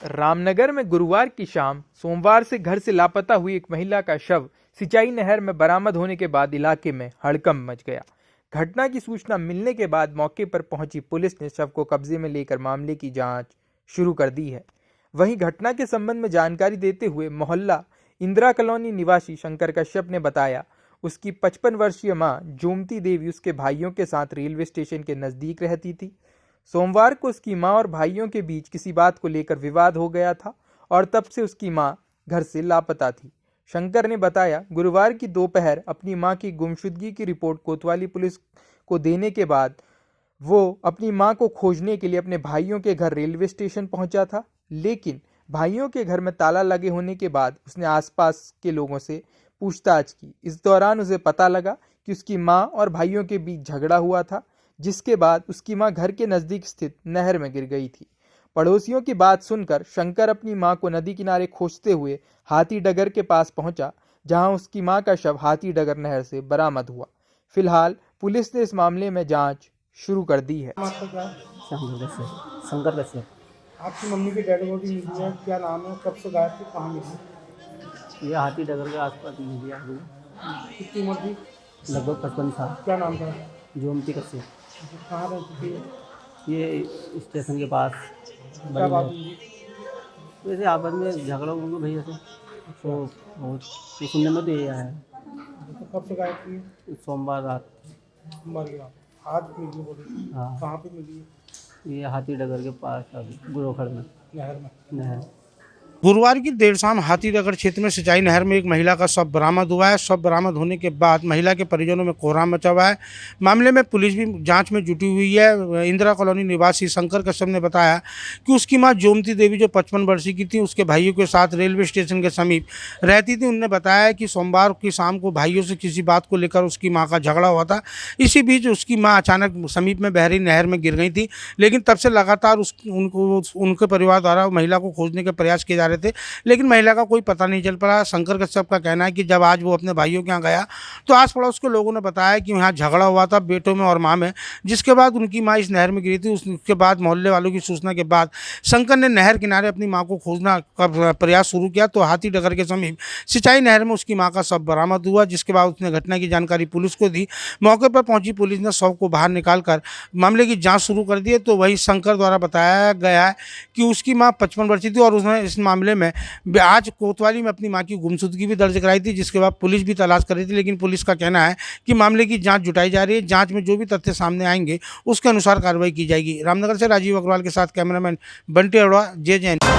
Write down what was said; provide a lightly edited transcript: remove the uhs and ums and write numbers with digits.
रामनगर में गुरुवार की शाम सोमवार से घर से लापता हुई एक महिला का शव सिंचाई नहर में बरामद होने के बाद इलाके में हड़कंप मच गया। घटना की सूचना मिलने के बाद मौके पर पहुंची पुलिस ने शव को कब्जे में लेकर मामले की जांच शुरू कर दी है। वहीं घटना के संबंध में जानकारी देते हुए मोहल्ला इंदिरा कॉलोनी निवासी शंकर कश्यप ने बताया, उसकी 55 वर्षीय मां जोमती देवी उसके भाइयों के साथ रेलवे स्टेशन के नजदीक रहती थी। सोमवार को उसकी मां और भाइयों के बीच किसी बात को लेकर विवाद हो गया था और तब से उसकी मां घर से लापता थी। शंकर ने बताया, गुरुवार की दोपहर अपनी मां की गुमशुदगी की रिपोर्ट कोतवाली पुलिस को देने के बाद वो अपनी मां को खोजने के लिए अपने भाइयों के घर रेलवे स्टेशन पहुंचा था, लेकिन भाइयों के घर में ताला लगे होने के बाद उसने आसपास के लोगों से पूछताछ की। इस दौरान उसे पता लगा कि उसकी मां और भाइयों के बीच झगड़ा हुआ था, जिसके बाद उसकी मां घर के नजदीक स्थित नहर में गिर गई थी। पड़ोसियों की बात सुनकर शंकर अपनी मां को नदी किनारे खोजते हुए हाथी डगर के पास पहुंचा, जहां उसकी मां का शव हाथी डगर नहर से बरामद हुआ। फिलहाल पुलिस ने इस मामले में जांच शुरू कर दी है। शंकर कश्यप। आपकी मम्मी की डेड बॉडी मिली है, क्या नाम है, कब से गायब थी, कहाँ मिली? ये हाथी डगर के आसपास मिली है अभी। कितनी उम्र थी? लगभग 55 साल। क्या नाम था? जोमती कश्यप। कहाँ रहती थी? ये स्टेशन के पास क्या बात हुई? वैसे आपस में झगड़ा होंगे भैया से, तो सुनने में तो ये आया है। तो कब से गायब थी? सोमवार रात। मर गया। आज मिली बॉडी? हाँ, कहाँ पे मिली है? ये हाथी डगर के पास अभी गुरोखड़ में नहर में। नहर। गुरुवार की देर शाम हाथीनगर क्षेत्र में सिंचाई नहर में एक महिला का शव बरामद हुआ है। शव बरामद होने के बाद महिला के परिजनों में कोहराम मचा हुआ है। मामले में पुलिस भी जांच में जुटी हुई है। इंदिरा कॉलोनी निवासी शंकर कश्यप ने बताया कि उसकी मां जोमती देवी जो 55 वर्षीय की थी, उसके भाइयों के साथ रेलवे स्टेशन के समीप रहती थी। उन्होंने बताया कि सोमवार की शाम को भाइयों से किसी बात को लेकर उसकी माँ का झगड़ा हुआ था। इसी बीच उसकी माँ अचानक समीप में बह रही नहर में गिर गई थी, लेकिन तब से लगातार उनके परिवार द्वारा महिला को खोजने के प्रयास किए जा रहे थे, लेकिन महिला का कोई पता नहीं चल पड़ा। शंकर कश्यप का कहना है कि जब आज वो अपने भाइयों के यहाँ गया तो आस पड़ोस के लोगों ने बताया कि यहाँ झगड़ा हुआ था बेटों में और माँ में, जिसके बाद उनकी माँ इस नहर में गिरी थी। उसके बाद मोहल्ले वालों की सूचना के बाद शंकर ने नहर किनारे अपनी माँ को खोजना का प्रयास शुरू किया, तो हाथी डगर के समीप सिंचाई नहर में उसकी माँ का शव बरामद हुआ, जिसके बाद उसने घटना की जानकारी पुलिस को दी। मौके पर पहुंची पुलिस ने शव को बाहर निकालकर मामले की जाँच शुरू कर दी है। तो वही शंकर द्वारा बताया गया है कि उसकी माँ 55 वर्षीय थी और उसने इस मामले में आज कोतवाली में अपनी मां की गुमशुदगी भी दर्ज कराई थी, जिसके बाद पुलिस भी तलाश कर रही थी। लेकिन पुलिस का कहना है कि मामले की जांच जुटाई जा रही है। जांच में जो भी तथ्य सामने आएंगे उसके अनुसार कार्रवाई की जाएगी। रामनगर से राजीव अग्रवाल के साथ कैमरामैन बंटी अरोड़ा, JJN।